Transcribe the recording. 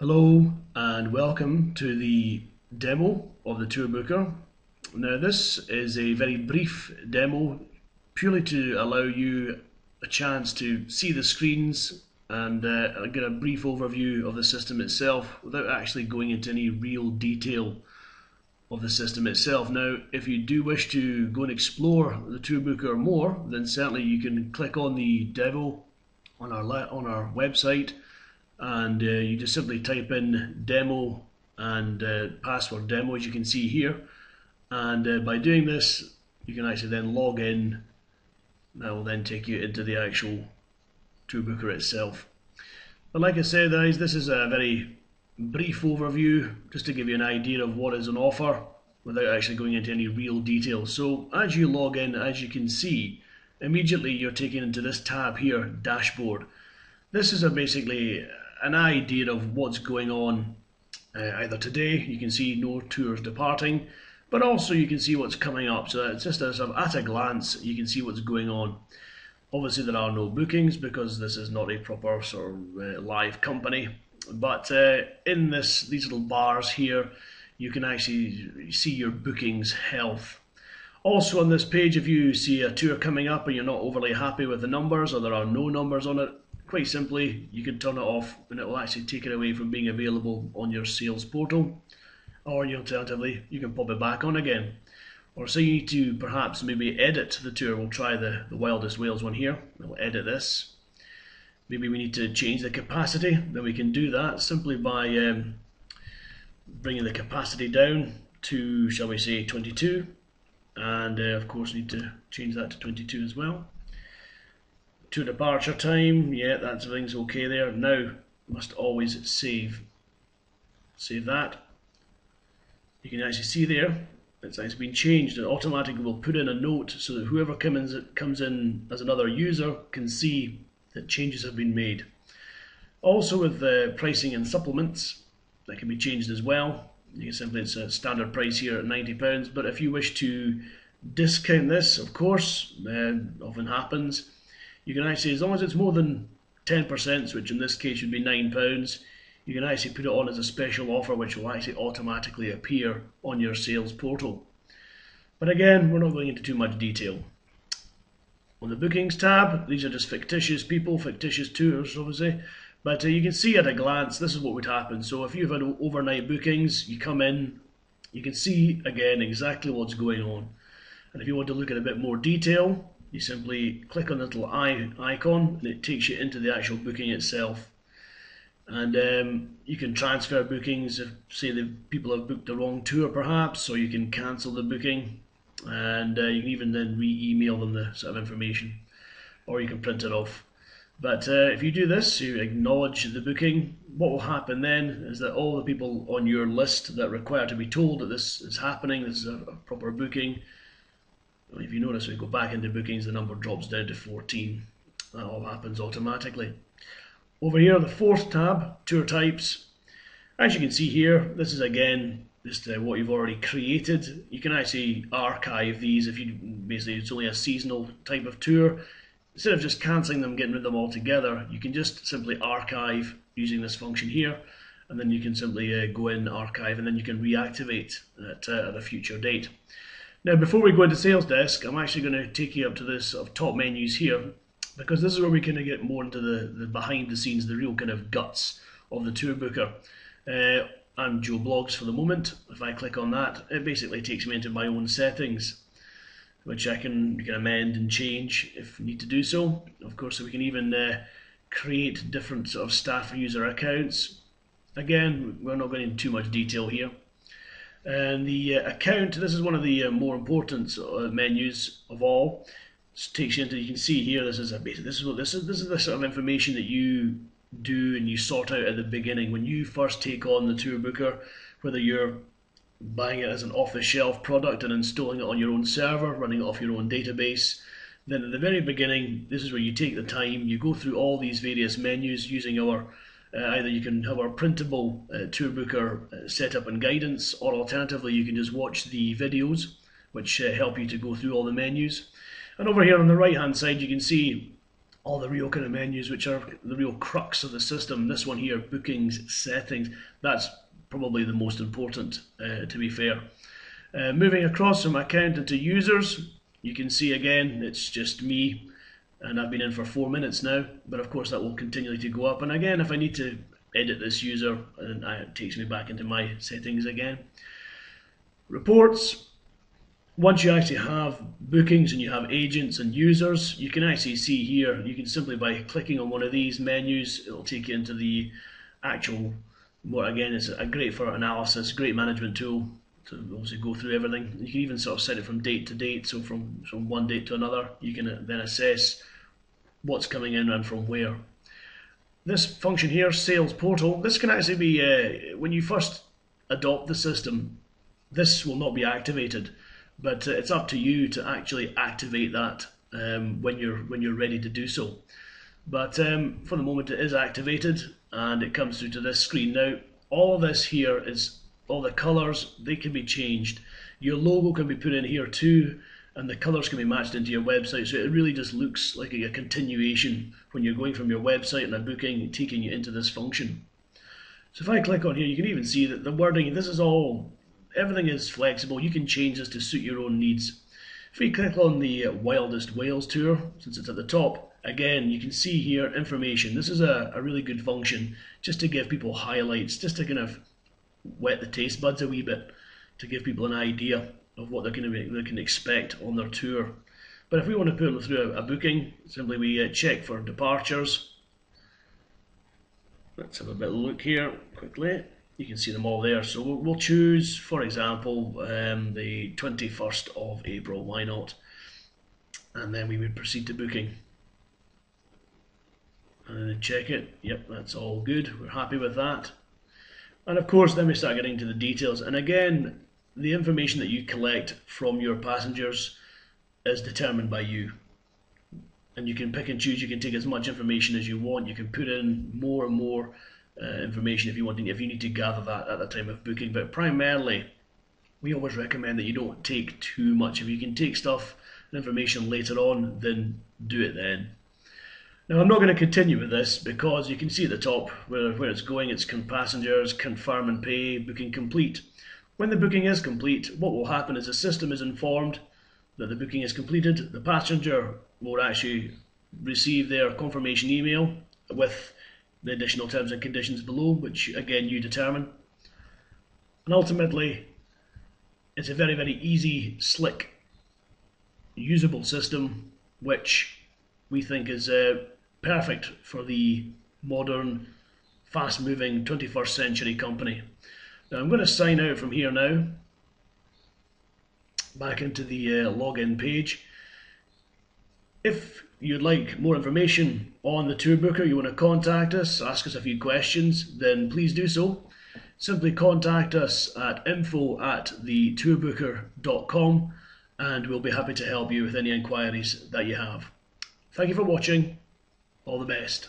Hello and welcome to the demo of the Tour Booker. Now this is a very brief demo purely to allow you a chance to see the screens and get a brief overview of the system itself without actually going into any real detail of the system itself. Now if you do wish to go and explore the Tour Booker more, then certainly you can click on the demo on our website, and you just simply type in demo and password demo, as you can see here, and by doing this you can actually then log in. That will then take you into the actual Tour Booker itself. But like I said guys, this is a very brief overview just to give you an idea of what is on offer without actually going into any real detail. So as you log in, as you can see, immediately you're taken into this tab here, dashboard. This is basically an idea of what's going on either today. You can see no tours departing, but also you can see what's coming up. So it's just at a glance you can see what's going on. Obviously there are no bookings because this is not a proper sort of live company, but in these little bars here you can actually see your bookings health. Also on this page, if you see a tour coming up and you're not overly happy with the numbers, or there are no numbers on it, quite simply you can turn it off and it will actually take it away from being available on your sales portal. Or alternatively you can pop it back on again. Or say you need to perhaps maybe edit the tour. We'll try the Wildest Wales one here. We'll edit this. Maybe we need to change the capacity, then we can do that simply by bringing the capacity down to, shall we say, 22, and of course need to change that to 22 as well. To departure time, yeah, that's everything's okay there. Now must always save that. You can actually see there it's actually been changed. It automatically will put in a note so that whoever comes in as another user can see that changes have been made. Also with the pricing and supplements, that can be changed as well. You can simply, it's a standard price here at £90, but if you wish to discount this, of course, often happens, you can actually, as long as it's more than 10%, which in this case would be £9, you can actually put it on as a special offer, which will actually automatically appear on your sales portal. But again, we're not going into too much detail. On the bookings tab, these are just fictitious people, fictitious tours obviously, but you can see at a glance this is what would happen. So if you've had overnight bookings, you come in, you can see again exactly what's going on. And if you want to look at a bit more detail, you simply click on the little icon and it takes you into the actual booking itself. And you can transfer bookings if, say, the people have booked the wrong tour perhaps, or you can cancel the booking, and you can even then re-email them the sort of information, or you can print it off. But if you do this, you acknowledge the booking, what will happen then is that all the people on your list that require to be told that this is happening, this is a proper booking, if you notice when you go back into bookings, the number drops down to 14. That all happens automatically. Over here, the fourth tab, tour types. As you can see here, this is again just what you've already created. You can actually archive these if you basically it's only a seasonal type of tour. Instead of just cancelling them, getting rid of them altogether, you can just simply archive using this function here, and then you can simply go in, archive, and then you can reactivate at a future date. Now, before we go into Sales Desk, I'm actually going to take you up to this sort of top menus here, because this is where we kind of get more into the behind the scenes, the real kind of guts of the Tour Booker. I'm Joe Blogs for the moment. If I click on that, it basically takes me into my own settings, which you can amend and change if you need to do so. Of course, so we can even create different sort of staff user accounts. Again, we're not going into too much detail here. And the account, this is one of the more important menus of all. Takes you into, you can see here, this is the sort of information that you do and you sort out at the beginning when you first take on the Tour Booker, whether you're buying it as an off-the-shelf product and installing it on your own server, running it off your own database. Then at the very beginning, this is where you take the time, you go through all these various menus using our either you can have our printable Tour Booker setup and guidance, or alternatively you can just watch the videos which help you to go through all the menus. And over here on the right hand side you can see all the real kind of menus, which are the real crux of the system. This one here, bookings, settings, that's probably the most important, to be fair. Moving across from account into users, you can see again, it's just me, and I've been in for 4 minutes now, but of course that will continually to go up. And again, if I need to edit this user, and it takes me back into my settings again. Reports. Once you actually have bookings and you have agents and users, you can actually see here, you can simply by clicking on one of these menus, it'll take you into the actual, again, it's great for analysis, great management tool to obviously go through everything. You can even sort of set it from date to date, so from one date to another, you can then assess what's coming in and from where. This function here, Sales Portal, this can actually be, when you first adopt the system, this will not be activated. But it's up to you to actually activate that when you're ready to do so. But for the moment, it is activated, and it comes through to this screen. Now, all of this here is all the colors. They can be changed. Your logo can be put in here too, and the colors can be matched into your website. So it really just looks like a continuation when you're going from your website and a booking, taking you into this function. So if I click on here, you can even see that the wording. This is all. Everything is flexible. You can change this to suit your own needs. If we click on the Wildest Wales tour, since it's at the top, again, you can see here information. This is a really good function just to give people highlights, just to kind of wet the taste buds a wee bit, to give people an idea of what they can expect on their tour. But if we want to put them through a booking, simply we check for departures. Let's have a bit of a look here quickly. You can see them all there. So we'll choose, for example, the 21st of April. Why not? And then we would proceed to booking. And then check it. Yep, that's all good. We're happy with that. And of course, then we start getting to the details. And again, the information that you collect from your passengers is determined by you. And you can pick and choose. You can take as much information as you want. You can put in more and more information if you need to gather that at the time of booking. But primarily, we always recommend that you don't take too much. If you can take stuff and information later on, then do it then. Now I'm not going to continue with this because you can see at the top where it's going. It's passengers, confirm and pay, booking complete. When the booking is complete, what will happen is the system is informed that the booking is completed. The passenger will actually receive their confirmation email with the additional terms and conditions below, which again you determine. And ultimately, it's a very, very easy, slick, usable system, which we think is perfect for the modern, fast-moving 21st century company. Now I'm going to sign out from here now, back into the login page. If you'd like more information on the tour booker, you want to contact us, ask us a few questions, then please do so. Simply contact us at info@thetourbooker.com and we'll be happy to help you with any inquiries that you have. Thank you for watching. All the best.